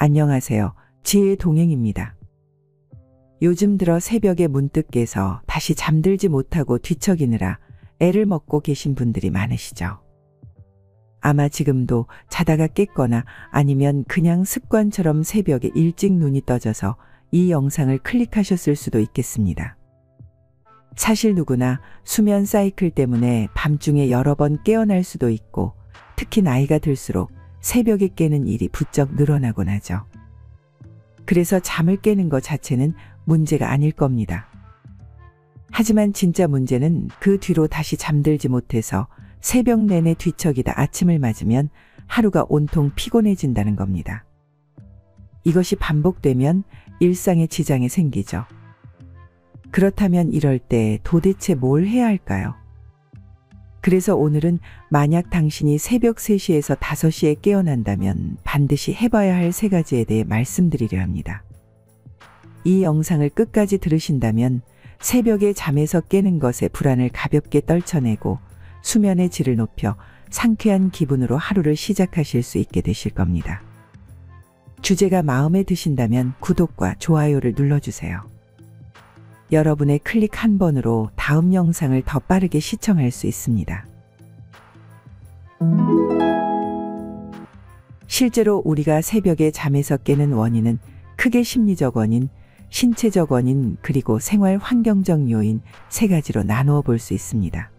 안녕하세요. 지혜의 동행입니다. 요즘 들어 새벽에 문득 깨서 다시 잠들지 못하고 뒤척이느라 애를 먹고 계신 분들이 많으시죠. 아마 지금도 자다가 깼거나 아니면 그냥 습관처럼 새벽에 일찍 눈이 떠져서 이 영상을 클릭하셨을 수도 있겠습니다. 사실 누구나 수면 사이클 때문에 밤중에 여러 번 깨어날 수도 있고, 특히 나이가 들수록 새벽에 깨는 일이 부쩍 늘어나곤 하죠. 그래서 잠을 깨는 것 자체는 문제가 아닐 겁니다. 하지만 진짜 문제는 그 뒤로 다시 잠들지 못해서 새벽 내내 뒤척이다 아침을 맞으면 하루가 온통 피곤해진다는 겁니다. 이것이 반복되면 일상에 지장이 생기죠. 그렇다면 이럴 때 도대체 뭘 해야 할까요? 그래서 오늘은 만약 당신이 새벽 3시에서 5시에 깨어난다면 반드시 해봐야 할 3가지에 대해 말씀드리려 합니다. 이 영상을 끝까지 들으신다면 새벽에 잠에서 깨는 것의 불안을 가볍게 떨쳐내고 수면의 질을 높여 상쾌한 기분으로 하루를 시작하실 수 있게 되실 겁니다. 주제가 마음에 드신다면 구독과 좋아요를 눌러주세요. 여러분의 클릭 한 번으로 다음 영상을 더 빠르게 시청할 수 있습니다. 실제로 우리가 새벽에 잠에서 깨는 원인은 크게 심리적 원인, 신체적 원인, 그리고 생활 환경적 요인 3가지로 나누어 볼 수 있습니다.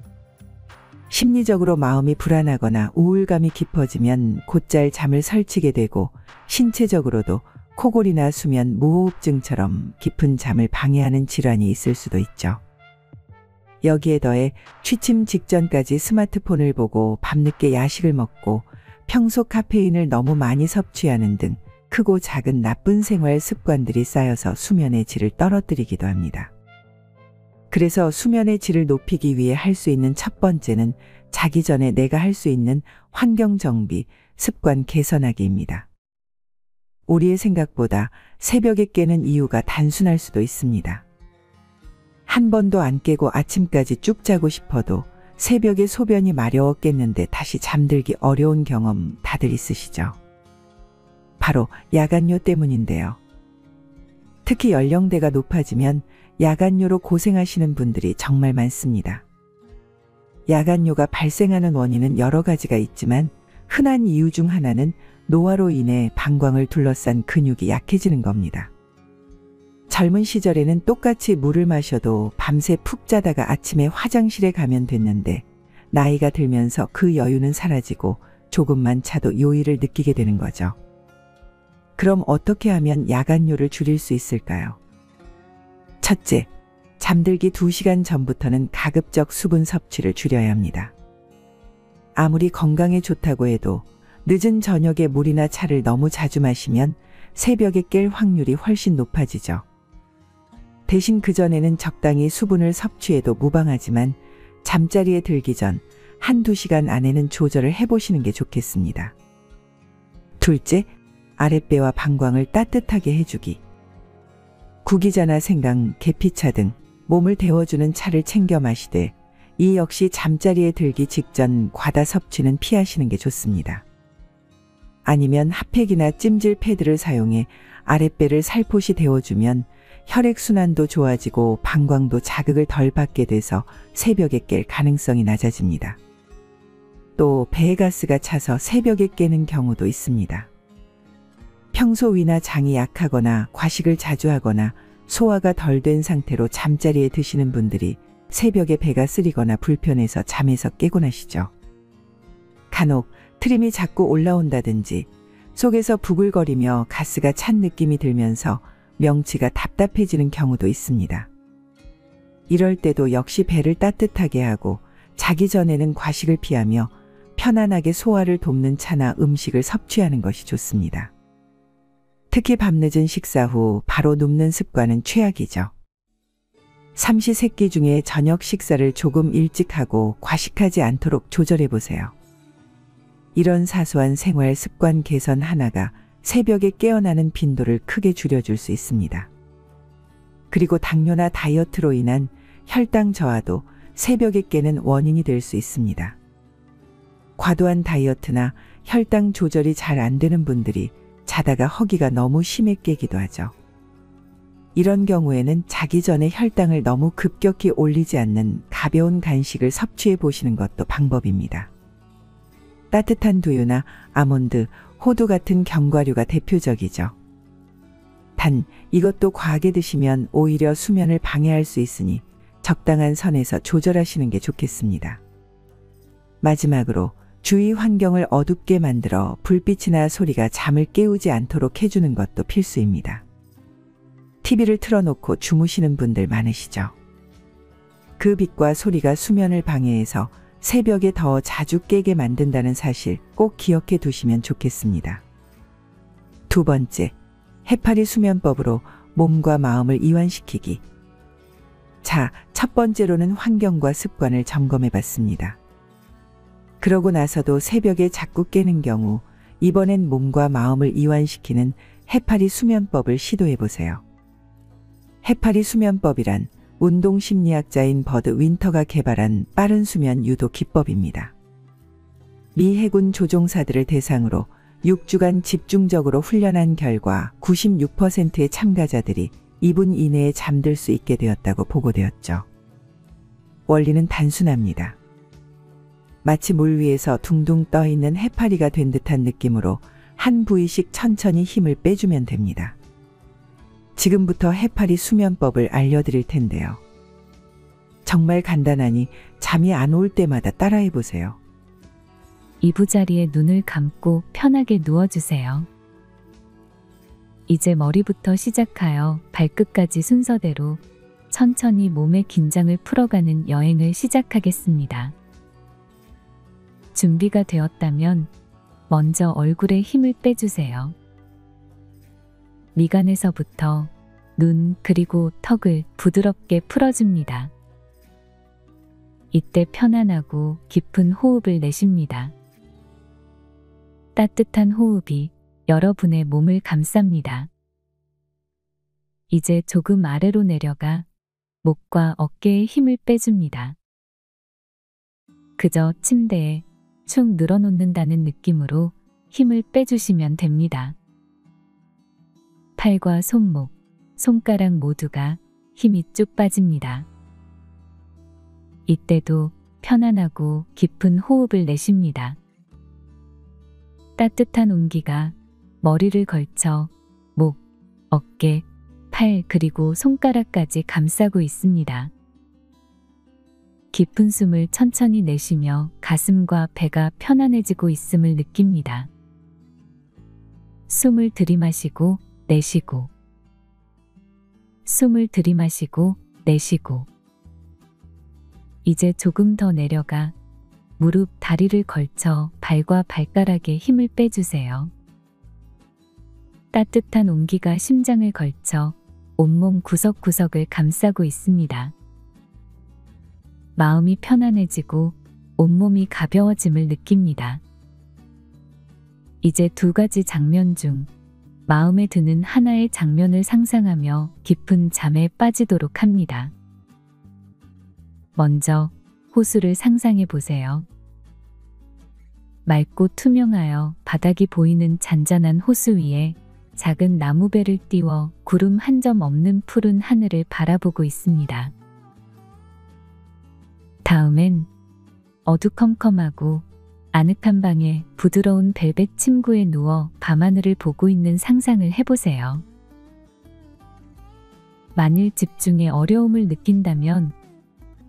심리적으로 마음이 불안하거나 우울감이 깊어지면 곧잘 잠을 설치게 되고, 신체적으로도 코골이나 수면 무호흡증처럼 깊은 잠을 방해하는 질환이 있을 수도 있죠. 여기에 더해 취침 직전까지 스마트폰을 보고 밤늦게 야식을 먹고 평소 카페인을 너무 많이 섭취하는 등 크고 작은 나쁜 생활 습관들이 쌓여서 수면의 질을 떨어뜨리기도 합니다. 그래서 수면의 질을 높이기 위해 할 수 있는 첫 번째는 자기 전에 내가 할 수 있는 환경 정비, 습관 개선하기입니다. 우리의 생각보다 새벽에 깨는 이유가 단순할 수도 있습니다. 한 번도 안 깨고 아침까지 쭉 자고 싶어도 새벽에 소변이 마려워 깼는데 다시 잠들기 어려운 경험 다들 있으시죠? 바로 야간요 때문인데요. 특히 연령대가 높아지면 야간요로 고생하시는 분들이 정말 많습니다. 야간요가 발생하는 원인은 여러 가지가 있지만 흔한 이유 중 하나는 노화로 인해 방광을 둘러싼 근육이 약해지는 겁니다. 젊은 시절에는 똑같이 물을 마셔도 밤새 푹 자다가 아침에 화장실에 가면 됐는데, 나이가 들면서 그 여유는 사라지고 조금만 자도 요일을 느끼게 되는 거죠. 그럼 어떻게 하면 야간요를 줄일 수 있을까요? 첫째, 잠들기 2시간 전부터는 가급적 수분 섭취를 줄여야 합니다. 아무리 건강에 좋다고 해도 늦은 저녁에 물이나 차를 너무 자주 마시면 새벽에 깰 확률이 훨씬 높아지죠. 대신 그전에는 적당히 수분을 섭취해도 무방하지만 잠자리에 들기 전 1~2시간 안에는 조절을 해보시는 게 좋겠습니다. 둘째, 아랫배와 방광을 따뜻하게 해주기. 구기자나 생강, 계피차 등 몸을 데워주는 차를 챙겨 마시되, 이 역시 잠자리에 들기 직전 과다 섭취는 피하시는 게 좋습니다. 아니면 핫팩이나 찜질 패드를 사용해 아랫배를 살포시 데워주면 혈액순환도 좋아지고 방광도 자극을 덜 받게 돼서 새벽에 깰 가능성이 낮아집니다. 또 배에 가스가 차서 새벽에 깨는 경우도 있습니다. 평소 위나 장이 약하거나 과식을 자주 하거나 소화가 덜 된 상태로 잠자리에 드시는 분들이 새벽에 배가 쓰리거나 불편해서 잠에서 깨곤 하시죠. 간혹 트림이 자꾸 올라온다든지 속에서 부글거리며 가스가 찬 느낌이 들면서 명치가 답답해지는 경우도 있습니다. 이럴 때도 역시 배를 따뜻하게 하고 자기 전에는 과식을 피하며 편안하게 소화를 돕는 차나 음식을 섭취하는 것이 좋습니다. 특히 밤늦은 식사 후 바로 눕는 습관은 최악이죠. 삼시세끼 중에 저녁 식사를 조금 일찍 하고 과식하지 않도록 조절해 보세요. 이런 사소한 생활 습관 개선 하나가 새벽에 깨어나는 빈도를 크게 줄여줄 수 있습니다. 그리고 당뇨나 다이어트로 인한 혈당 저하도 새벽에 깨는 원인이 될 수 있습니다. 과도한 다이어트나 혈당 조절이 잘 안 되는 분들이 자다가 허기가 너무 심해 깨기도 하죠. 이런 경우에는 자기 전에 혈당을 너무 급격히 올리지 않는 가벼운 간식을 섭취해 보시는 것도 방법입니다. 따뜻한 두유나 아몬드, 호두 같은 견과류가 대표적이죠. 단, 이것도 과하게 드시면 오히려 수면을 방해할 수 있으니 적당한 선에서 조절하시는 게 좋겠습니다. 마지막으로 주위 환경을 어둡게 만들어 불빛이나 소리가 잠을 깨우지 않도록 해주는 것도 필수입니다. TV를 틀어놓고 주무시는 분들 많으시죠? 그 빛과 소리가 수면을 방해해서 새벽에 더 자주 깨게 만든다는 사실 꼭 기억해 두시면 좋겠습니다. 두 번째, 해파리 수면법으로 몸과 마음을 이완시키기. 자, 첫 번째로는 환경과 습관을 점검해 봤습니다. 그러고 나서도 새벽에 자꾸 깨는 경우 이번엔 몸과 마음을 이완시키는 해파리 수면법을 시도해 보세요. 해파리 수면법이란 운동 심리학자인 버드 윈터가 개발한 빠른 수면 유도 기법입니다. 미 해군 조종사들을 대상으로 6주간 집중적으로 훈련한 결과 96%의 참가자들이 2분 이내에 잠들 수 있게 되었다고 보고되었죠. 원리는 단순합니다. 마치 물 위에서 둥둥 떠 있는 해파리가 된 듯한 느낌으로 한 부위씩 천천히 힘을 빼주면 됩니다. 지금부터 해파리 수면법을 알려드릴 텐데요. 정말 간단하니 잠이 안 올 때마다 따라해 보세요. 이부자리에 눈을 감고 편하게 누워주세요. 이제 머리부터 시작하여 발끝까지 순서대로 천천히 몸의 긴장을 풀어가는 여행을 시작하겠습니다. 준비가 되었다면 먼저 얼굴에 힘을 빼주세요. 미간에서부터 눈 그리고 턱을 부드럽게 풀어줍니다. 이때 편안하고 깊은 호흡을 내쉽니다. 따뜻한 호흡이 여러분의 몸을 감쌉니다. 이제 조금 아래로 내려가 목과 어깨에 힘을 빼줍니다. 그저 침대에 축 늘어놓는다는 느낌으로 힘을 빼주시면 됩니다. 팔과 손목, 손가락 모두가 힘이 쭉 빠집니다. 이때도 편안하고 깊은 호흡을 내쉽니다. 따뜻한 온기가 머리를 걸쳐 목, 어깨, 팔 그리고 손가락까지 감싸고 있습니다. 깊은 숨을 천천히 내쉬며 가슴과 배가 편안해지고 있음을 느낍니다. 숨을 들이마시고 내쉬고, 숨을 들이마시고 내쉬고. 이제 조금 더 내려가 무릎, 다리를 걸쳐 발과 발가락에 힘을 빼주세요. 따뜻한 온기가 심장을 걸쳐 온몸 구석구석을 감싸고 있습니다. 마음이 편안해지고 온몸이 가벼워짐을 느낍니다. 이제 두 가지 장면 중 마음에 드는 하나의 장면을 상상하며 깊은 잠에 빠지도록 합니다. 먼저 호수를 상상해 보세요. 맑고 투명하여 바닥이 보이는 잔잔한 호수 위에 작은 나무배를 띄워 구름 한 점 없는 푸른 하늘을 바라보고 있습니다. 다음엔 어두컴컴하고 아늑한 방에 부드러운 벨벳 침구에 누워 밤하늘을 보고 있는 상상을 해보세요. 만일 집중에 어려움을 느낀다면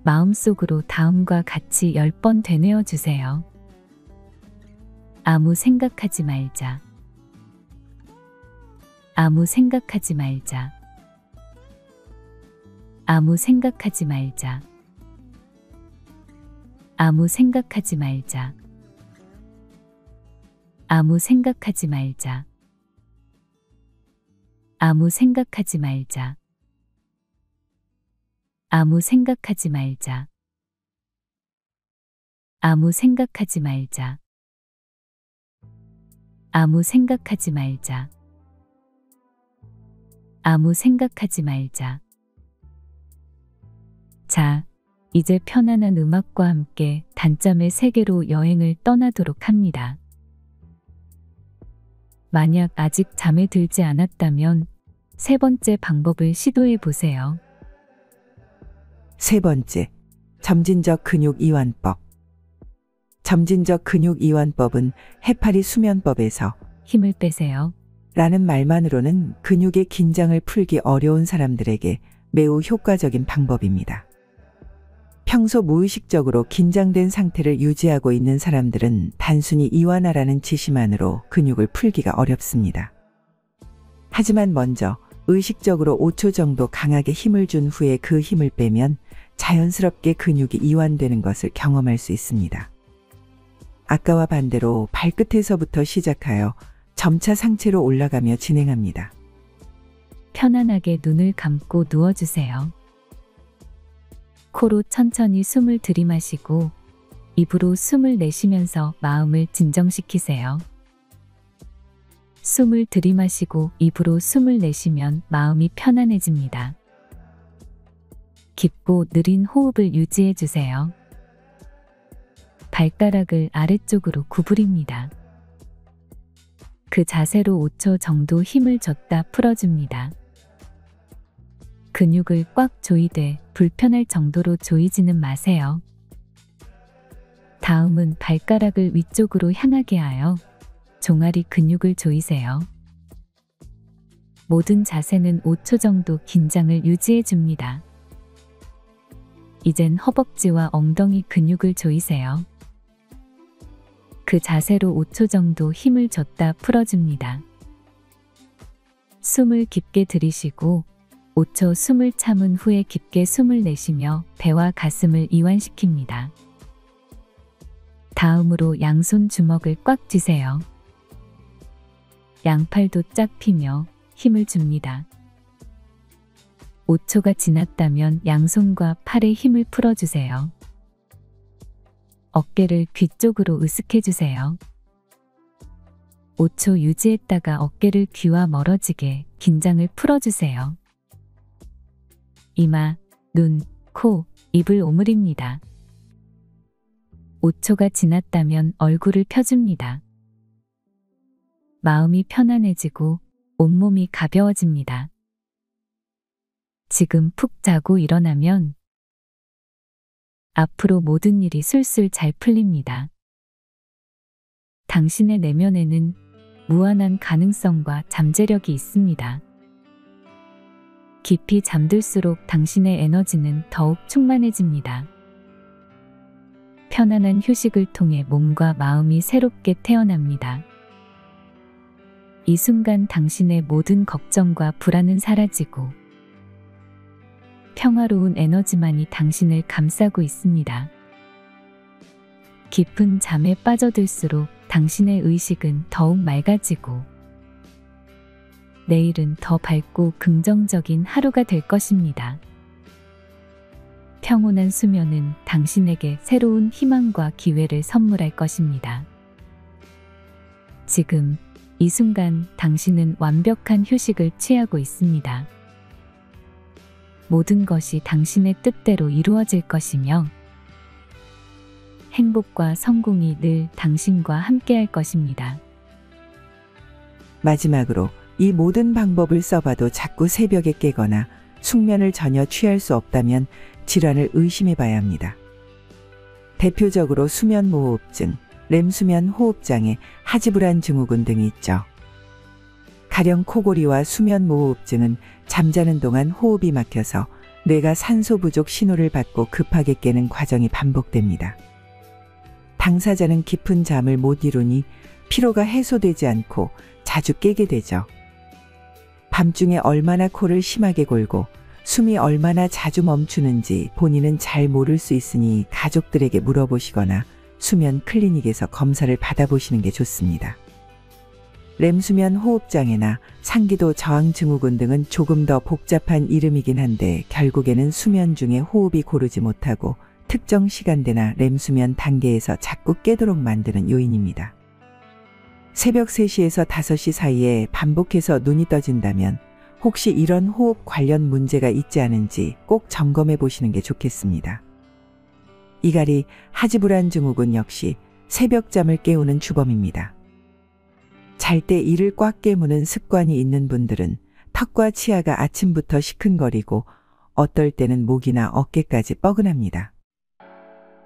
마음속으로 다음과 같이 10번 되뇌어 주세요. 아무 생각하지 말자. 아무 생각하지 말자. 아무 생각하지 말자. 아무 생각하지 말자. 아무 생각하지 말자. 아무 생각하지 말자. 아무 생각하지 말자. 아무 생각하지 말자. 아무 생각하지 말자. 아무 생각하지 말자. 자, 이제 편안한 음악과 함께 단잠의 세계로 여행을 떠나도록 합니다. 만약 아직 잠에 들지 않았다면 세 번째 방법을 시도해 보세요. 세 번째, 점진적 근육 이완법. 점진적 근육 이완법은 해파리 수면법에서 힘을 빼세요. 라는 말만으로는 근육의 긴장을 풀기 어려운 사람들에게 매우 효과적인 방법입니다. 평소 무의식적으로 긴장된 상태를 유지하고 있는 사람들은 단순히 이완하라는 지시만으로 근육을 풀기가 어렵습니다. 하지만 먼저 의식적으로 5초 정도 강하게 힘을 준 후에 그 힘을 빼면 자연스럽게 근육이 이완되는 것을 경험할 수 있습니다. 아까와 반대로 발끝에서부터 시작하여 점차 상체로 올라가며 진행합니다. 편안하게 눈을 감고 누워주세요. 코로 천천히 숨을 들이마시고 입으로 숨을 내쉬면서 마음을 진정시키세요. 숨을 들이마시고 입으로 숨을 내쉬면 마음이 편안해집니다. 깊고 느린 호흡을 유지해 주세요. 발가락을 아래쪽으로 구부립니다. 그 자세로 5초 정도 힘을 줬다 풀어줍니다. 근육을 꽉 조이되 불편할 정도로 조이지는 마세요. 다음은 발가락을 위쪽으로 향하게 하여 종아리 근육을 조이세요. 모든 자세는 5초 정도 긴장을 유지해 줍니다. 이젠 허벅지와 엉덩이 근육을 조이세요. 그 자세로 5초 정도 힘을 줬다 풀어줍니다. 숨을 깊게 들이쉬고 5초 숨을 참은 후에 깊게 숨을 내쉬며 배와 가슴을 이완시킵니다. 다음으로 양손 주먹을 꽉 쥐세요. 양팔도 쫙 펴며 힘을 줍니다. 5초가 지났다면 양손과 팔에 힘을 풀어주세요. 어깨를 귀 쪽으로 으쓱해주세요. 5초 유지했다가 어깨를 귀와 멀어지게 긴장을 풀어주세요. 이마, 눈, 코, 입을 오므립니다. 5초가 지났다면 얼굴을 펴줍니다. 마음이 편안해지고 온몸이 가벼워집니다. 지금 푹 자고 일어나면 앞으로 모든 일이 술술 잘 풀립니다. 당신의 내면에는 무한한 가능성과 잠재력이 있습니다. 깊이 잠들수록 당신의 에너지는 더욱 충만해집니다. 편안한 휴식을 통해 몸과 마음이 새롭게 태어납니다. 이 순간 당신의 모든 걱정과 불안은 사라지고 평화로운 에너지만이 당신을 감싸고 있습니다. 깊은 잠에 빠져들수록 당신의 의식은 더욱 맑아지고 내일은 더 밝고 긍정적인 하루가 될 것입니다. 평온한 수면은 당신에게 새로운 희망과 기회를 선물할 것입니다. 지금 이 순간 당신은 완벽한 휴식을 취하고 있습니다. 모든 것이 당신의 뜻대로 이루어질 것이며 행복과 성공이 늘 당신과 함께할 것입니다. 마지막으로 이 모든 방법을 써봐도 자꾸 새벽에 깨거나 숙면을 전혀 취할 수 없다면 질환을 의심해 봐야 합니다. 대표적으로 수면무호흡증, 렘수면 호흡장애, 하지불안 증후군 등이 있죠. 가령 코골이와 수면무호흡증은 잠자는 동안 호흡이 막혀서 뇌가 산소 부족 신호를 받고 급하게 깨는 과정이 반복됩니다. 당사자는 깊은 잠을 못 이루니 피로가 해소되지 않고 자주 깨게 되죠. 밤중에 얼마나 코를 심하게 골고 숨이 얼마나 자주 멈추는지 본인은 잘 모를 수 있으니 가족들에게 물어보시거나 수면 클리닉에서 검사를 받아보시는 게 좋습니다. 렘수면 호흡장애나 상기도 저항 증후군 등은 조금 더 복잡한 이름이긴 한데 결국에는 수면 중에 호흡이 고르지 못하고 특정 시간대나 렘수면 단계에서 자꾸 깨도록 만드는 요인입니다. 새벽 3시에서 5시 사이에 반복해서 눈이 떠진다면 혹시 이런 호흡 관련 문제가 있지 않은지 꼭 점검해 보시는 게 좋겠습니다. 이갈이 하지불안 증후군 역시 새벽잠을 깨우는 주범입니다. 잘 때 이를 꽉 깨무는 습관이 있는 분들은 턱과 치아가 아침부터 시큰거리고 어떨 때는 목이나 어깨까지 뻐근합니다.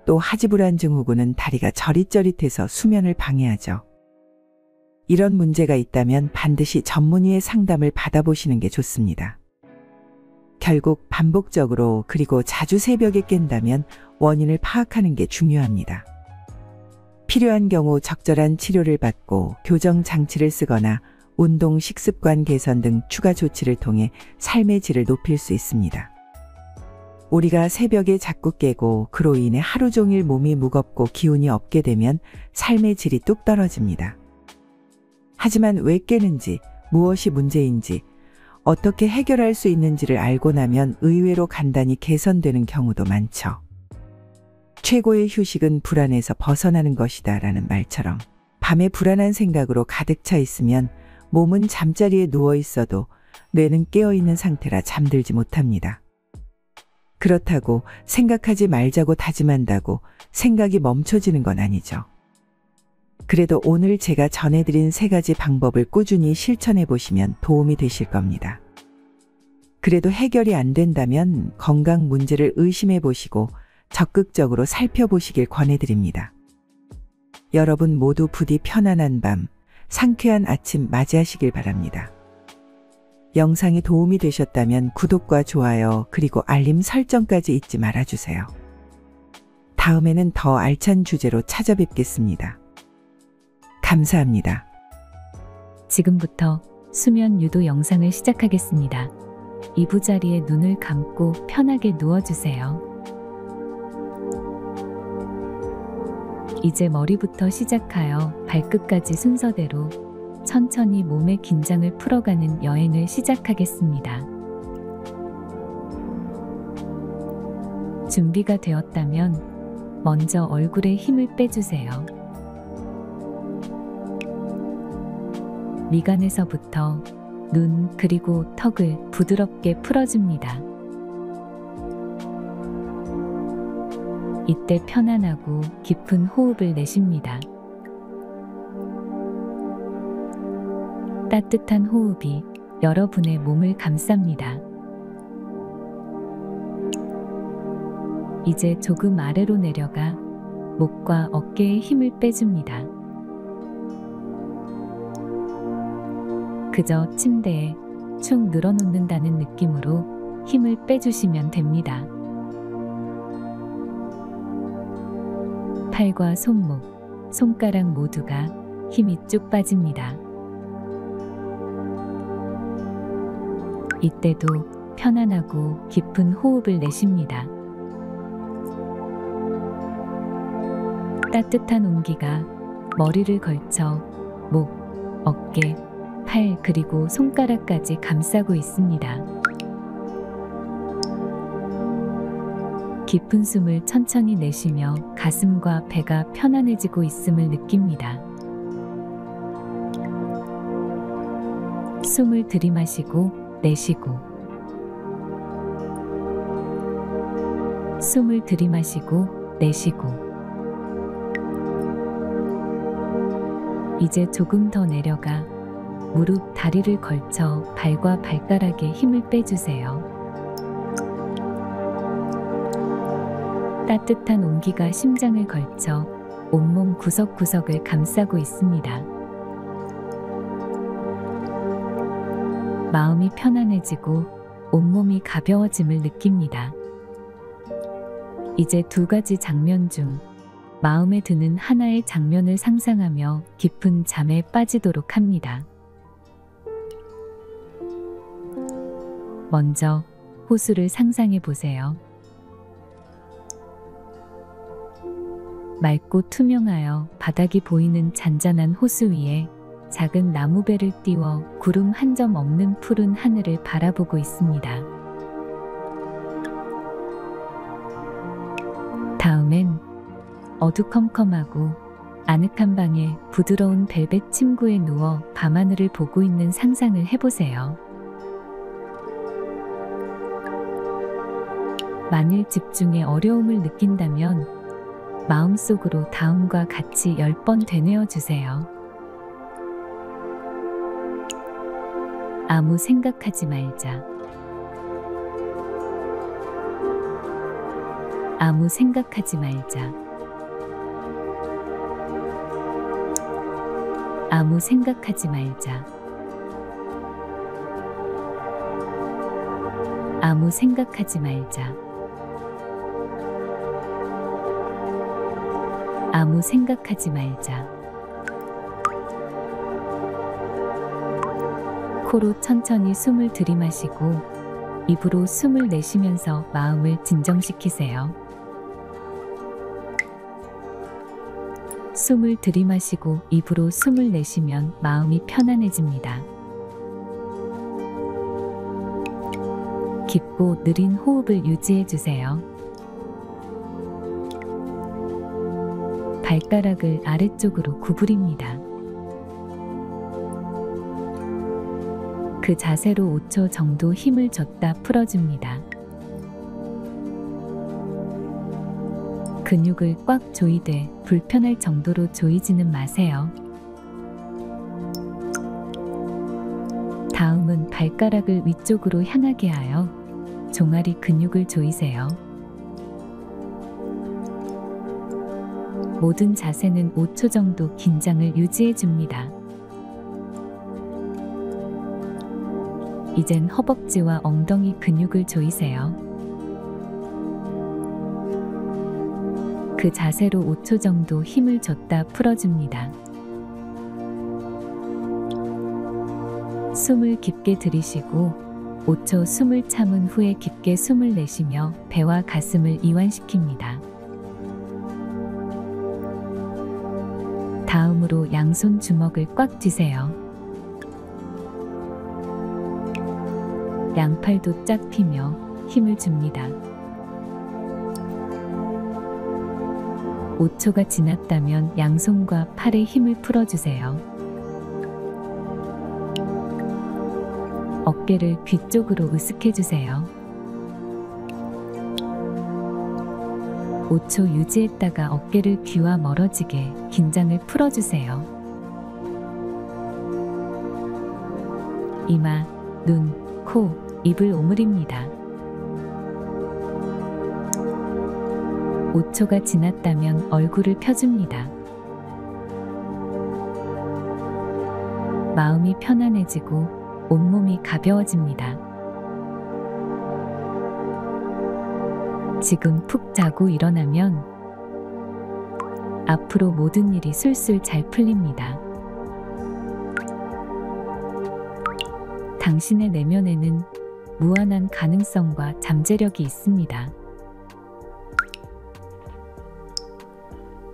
또 하지불안 증후군은 다리가 저릿저릿해서 수면을 방해하죠. 이런 문제가 있다면 반드시 전문의의 상담을 받아보시는 게 좋습니다. 결국 반복적으로 그리고 자주 새벽에 깬다면 원인을 파악하는 게 중요합니다. 필요한 경우 적절한 치료를 받고 교정 장치를 쓰거나 운동, 식습관 개선 등 추가 조치를 통해 삶의 질을 높일 수 있습니다. 우리가 새벽에 자꾸 깨고 그로 인해 하루 종일 몸이 무겁고 기운이 없게 되면 삶의 질이 뚝 떨어집니다. 하지만 왜 깨는지, 무엇이 문제인지, 어떻게 해결할 수 있는지를 알고 나면 의외로 간단히 개선되는 경우도 많죠. 최고의 휴식은 불안에서 벗어나는 것이다 라는 말처럼 밤에 불안한 생각으로 가득 차 있으면 몸은 잠자리에 누워 있어도 뇌는 깨어 있는 상태라 잠들지 못합니다. 그렇다고 생각하지 말자고 다짐한다고 생각이 멈춰지는 건 아니죠. 그래도 오늘 제가 전해드린 3가지 방법을 꾸준히 실천해 보시면 도움이 되실 겁니다. 그래도 해결이 안 된다면 건강 문제를 의심해 보시고 적극적으로 살펴보시길 권해드립니다. 여러분 모두 부디 편안한 밤, 상쾌한 아침 맞이하시길 바랍니다. 영상이 도움이 되셨다면 구독과 좋아요 그리고 알림 설정까지 잊지 말아주세요. 다음에는 더 알찬 주제로 찾아뵙겠습니다. 감사합니다. 지금부터 수면 유도 영상을 시작하겠습니다. 이부자리에 눈을 감고 편하게 누워주세요. 이제 머리부터 시작하여 발끝까지 순서대로 천천히 몸의 긴장을 풀어가는 여행을 시작하겠습니다. 준비가 되었다면 먼저 얼굴에 힘을 빼주세요. 미간에서부터 눈 그리고 턱을 부드럽게 풀어줍니다. 이때 편안하고 깊은 호흡을 내쉽니다. 따뜻한 호흡이 여러분의 몸을 감쌉니다. 이제 조금 아래로 내려가 목과 어깨에 힘을 빼줍니다. 그저 침대에 축 늘어놓는다는 느낌으로 힘을 빼주시면 됩니다. 팔과 손목, 손가락 모두가 힘이 쭉 빠집니다. 이때도 편안하고 깊은 호흡을 내쉽니다. 따뜻한 온기가 머리를 걸쳐 목, 어깨, 팔 그리고 손가락까지 감싸고 있습니다. 깊은 숨을 천천히 내쉬며 가슴과 배가 편안해지고 있음을 느낍니다. 숨을 들이마시고 내쉬고, 숨을 들이마시고 내쉬고. 이제 조금 더 내려가 무릎, 다리를 걸쳐 발과 발가락에 힘을 빼주세요. 따뜻한 온기가 심장을 걸쳐 온몸 구석구석을 감싸고 있습니다. 마음이 편안해지고 온몸이 가벼워짐을 느낍니다. 이제 2가지 장면 중 마음에 드는 하나의 장면을 상상하며 깊은 잠에 빠지도록 합니다. 먼저 호수를 상상해 보세요. 맑고 투명하여 바닥이 보이는 잔잔한 호수 위에 작은 나무배를 띄워 구름 한 점 없는 푸른 하늘을 바라보고 있습니다. 다음엔 어두컴컴하고 아늑한 방에 부드러운 벨벳 침구에 누워 밤하늘을 보고 있는 상상을 해보세요. 만일 집중에 어려움을 느낀다면 마음속으로 다음과 같이 10번 되뇌어 주세요. 아무 생각하지 말자. 아무 생각하지 말자. 아무 생각하지 말자. 아무 생각하지 말자. 아무 생각하지 말자. 코로 천천히 숨을 들이마시고 입으로 숨을 내쉬면서 마음을 진정시키세요. 숨을 들이마시고 입으로 숨을 내쉬면 마음이 편안해집니다. 깊고 느린 호흡을 유지해 주세요. 발가락을 아래쪽으로 구부립니다. 그 자세로 5초 정도 힘을 줬다 풀어줍니다. 근육을 꽉 조이되 불편할 정도로 조이지는 마세요. 다음은 발가락을 위쪽으로 향하게 하여 종아리 근육을 조이세요. 모든 자세는 5초 정도 긴장을 유지해 줍니다. 이젠 허벅지와 엉덩이 근육을 조이세요. 그 자세로 5초 정도 힘을 줬다 풀어줍니다. 숨을 깊게 들이쉬고 5초 숨을 참은 후에 깊게 숨을 내쉬며 배와 가슴을 이완시킵니다. 다음으로 양손 주먹을 꽉 쥐세요. 양팔도 쫙 펴며 힘을 줍니다. 5초가 지났다면 양손과 팔에 힘을 풀어주세요. 어깨를 귀 쪽으로 으쓱해주세요. 5초 유지했다가 어깨를 귀와 멀어지게 긴장을 풀어주세요. 이마, 눈, 코, 입을 오므립니다. 5초가 지났다면 얼굴을 펴줍니다. 마음이 편안해지고 온몸이 가벼워집니다. 지금 푹 자고 일어나면 앞으로 모든 일이 술술 잘 풀립니다. 당신의 내면에는 무한한 가능성과 잠재력이 있습니다.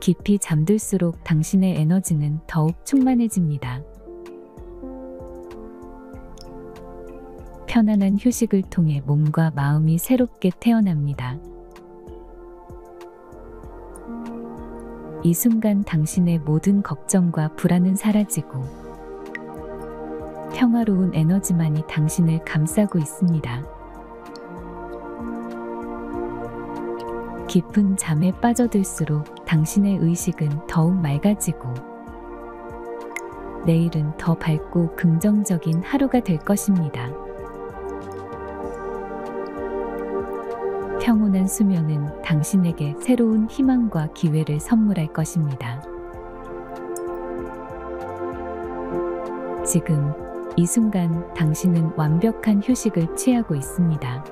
깊이 잠들수록 당신의 에너지는 더욱 충만해집니다. 편안한 휴식을 통해 몸과 마음이 새롭게 태어납니다. 이 순간 당신의 모든 걱정과 불안은 사라지고 평화로운 에너지만이 당신을 감싸고 있습니다. 깊은 잠에 빠져들수록 당신의 의식은 더욱 맑아지고 내일은 더 밝고 긍정적인 하루가 될 것입니다. 평온한 수면은 당신에게 새로운 희망과 기회를 선물할 것입니다. 지금 이 순간 당신은 완벽한 휴식을 취하고 있습니다.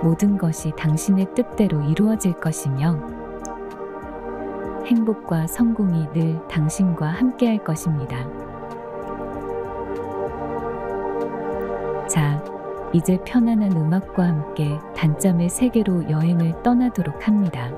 모든 것이 당신의 뜻대로 이루어질 것이며 행복과 성공이 늘 당신과 함께할 것입니다. 자, 이제 편안한 음악과 함께 단잠의 세계로 여행을 떠나도록 합니다.